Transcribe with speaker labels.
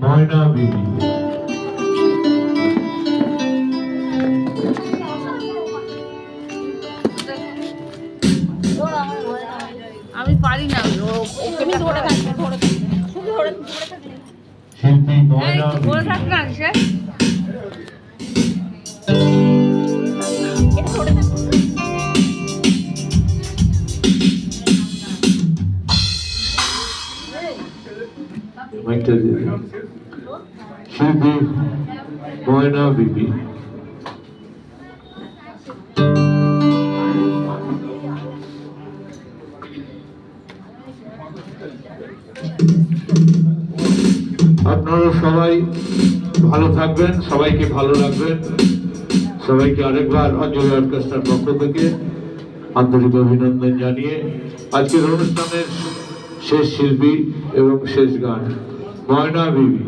Speaker 1: ময়না বিবি।
Speaker 2: আমি পারি না
Speaker 3: তুমি ধরে থাকবে ধরে থাকবে শুধু ধরে থাকলে
Speaker 1: শিল্পী ময়না
Speaker 2: ধরে
Speaker 1: বিবি।
Speaker 2: থাক না সে
Speaker 3: এটা ধরে থাকবে
Speaker 1: মাইকটা দিয়ে দিন। শিল্পী ময়না বিবি। আপনারা সবাই ভালো থাকবেন, সবাইকে ভালো রাখবেন। সবাইকে আরেকবার অঞ্জলি অর্কেস্ট্রার পক্ষ থেকে আন্তরিক অভিনন্দন জানিয়ে আজকের অনুষ্ঠানের শেষ শিল্পী এবং শেষ গান ময়না বিবি।